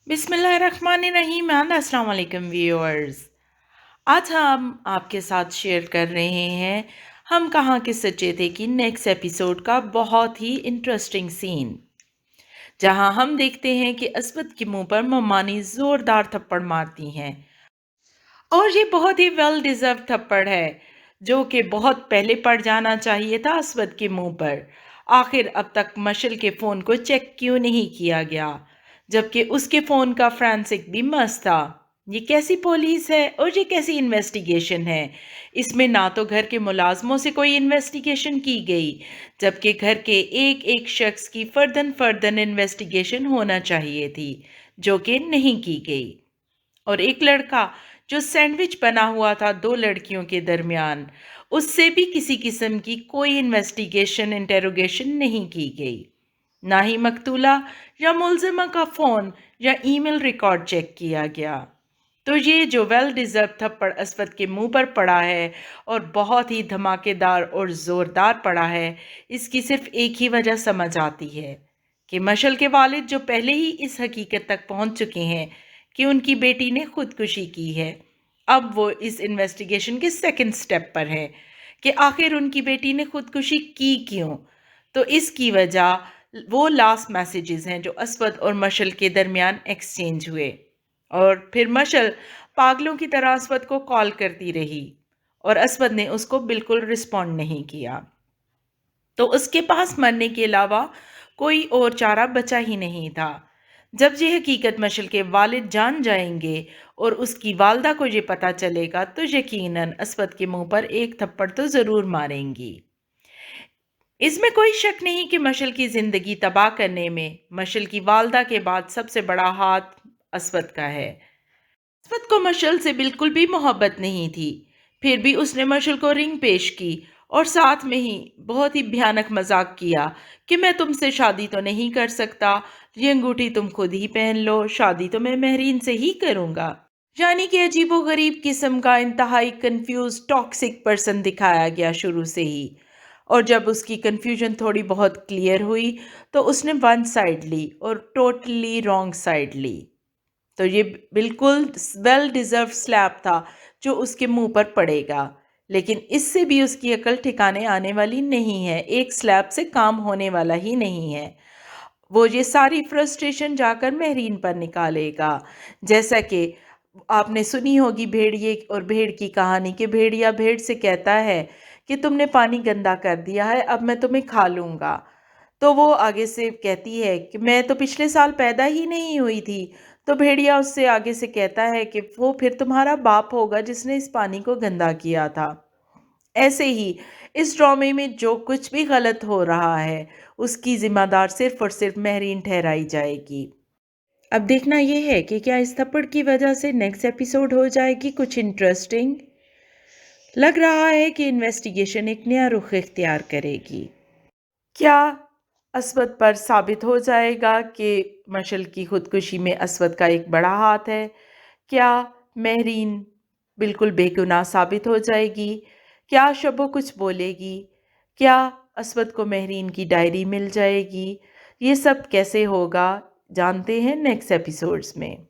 बिस्मिल्लाहिर्रहमानिर्रहीम एंड अस्सलाम वालेकुम व्यूअर्स। आज हम आपके साथ शेयर कर रहे हैं हम कहाँ के सच्चे थे कि नेक्स्ट एपिसोड का बहुत ही इंटरेस्टिंग सीन, जहां हम देखते हैं कि असवद के मुंह पर मम्मानी जोरदार थप्पड़ मारती हैं। और ये बहुत ही वेल डिजर्व थप्पड़ है, जो कि बहुत पहले पड़ जाना चाहिए था असवद के मुंह पर। आखिर अब तक मशल के फ़ोन को चेक क्यों नहीं किया गया, जबकि उसके फ़ोन का फ्रांसिक भी मस्त था। ये कैसी पुलिस है और ये कैसी इन्वेस्टिगेशन है? इसमें ना तो घर के मुलाजमों से कोई इन्वेस्टिगेशन की गई, जबकि घर के एक एक शख्स की फर्दन फर्दन इन्वेस्टिगेशन होना चाहिए थी, जो कि नहीं की गई। और एक लड़का जो सैंडविच बना हुआ था दो लड़कियों के दरमियान, उससे भी किसी किस्म की कोई इन्वेस्टिगेशन इंटेरोगेशन नहीं की गई। ना ही मकतूला या मुलजिमा का फ़ोन या ईमेल रिकॉर्ड चेक किया गया। तो ये जो वेल डिज़र्व थप्पड़ असवद के मुंह पर पड़ा है, और बहुत ही धमाकेदार और ज़ोरदार पड़ा है, इसकी सिर्फ एक ही वजह समझ आती है कि मशल के वालिद जो पहले ही इस हकीकत तक पहुंच चुके हैं कि उनकी बेटी ने खुदकुशी की है, अब वो इस इन्वेस्टिगेशन के सेकंड स्टेप पर है कि आखिर उनकी बेटी ने खुदकुशी की क्यों। तो इसकी वजह वो लास्ट मैसेजेस हैं जो असवद और मशल के दरमियान एक्सचेंज हुए। और फिर मशल पागलों की तरह असवद को कॉल करती रही, और असवद ने उसको बिल्कुल रिस्पॉन्ड नहीं किया। तो उसके पास मरने के अलावा कोई और चारा बचा ही नहीं था। जब ये हकीकत मशल के वालिद जान जाएंगे और उसकी वालदा को ये पता चलेगा, तो यकीनन असवद के मुंह पर एक थप्पड़ तो ज़रूर मारेंगी। इसमें कोई शक नहीं कि मशल की ज़िंदगी तबाह करने में मशल की वालदा के बाद सबसे बड़ा हाथ असवद का है। असवद को मशल से बिल्कुल भी मोहब्बत नहीं थी, फिर भी उसने मशल को रिंग पेश की और साथ में ही बहुत ही भयानक मजाक किया कि मैं तुमसे शादी तो नहीं कर सकता, ये अंगूठी तुम खुद ही पहन लो, शादी तो मैं महरीन से ही करूंगा। यानी कि अजीबो गरीब किस्म का इंतहाई कंफ्यूज टॉक्सिक पर्सन दिखाया गया शुरू से ही। और जब उसकी कंफ्यूजन थोड़ी बहुत क्लियर हुई, तो उसने वन साइड ली और टोटली रॉन्ग साइड ली। तो ये बिल्कुल वेल डिजर्व स्लैप था जो उसके मुंह पर पड़ेगा, लेकिन इससे भी उसकी अकल ठिकाने आने वाली नहीं है। एक स्लैप से काम होने वाला ही नहीं है। वो ये सारी फ्रस्ट्रेशन जाकर महरीन पर निकालेगा। जैसा कि आपने सुनी होगी भेड़िए और भेड़ की कहानी, कि भेड़िया भेड़ से कहता है कि तुमने पानी गंदा कर दिया है, अब मैं तुम्हें खा लूँगा। तो वो आगे से कहती है कि मैं तो पिछले साल पैदा ही नहीं हुई थी। तो भेड़िया उससे आगे से कहता है कि वो फिर तुम्हारा बाप होगा जिसने इस पानी को गंदा किया था। ऐसे ही इस ड्रामे में जो कुछ भी गलत हो रहा है, उसकी जिम्मेदार सिर्फ और सिर्फ महरीन ठहराई जाएगी। अब देखना यह है कि क्या इस थप्पड़ की वजह से नेक्स्ट एपिसोड हो जाएगी कुछ इंटरेस्टिंग। लग रहा है कि इन्वेस्टिगेशन एक नया रुख इख्तियार करेगी। क्या असवद पर साबित हो जाएगा कि मशल की खुदकुशी में असवद का एक बड़ा हाथ है? क्या महरीन बिल्कुल बेगुनाह साबित हो जाएगी? क्या शबो कुछ बोलेगी? क्या असवद को महरीन की डायरी मिल जाएगी? ये सब कैसे होगा, जानते हैं नेक्स्ट एपिसोड्स में।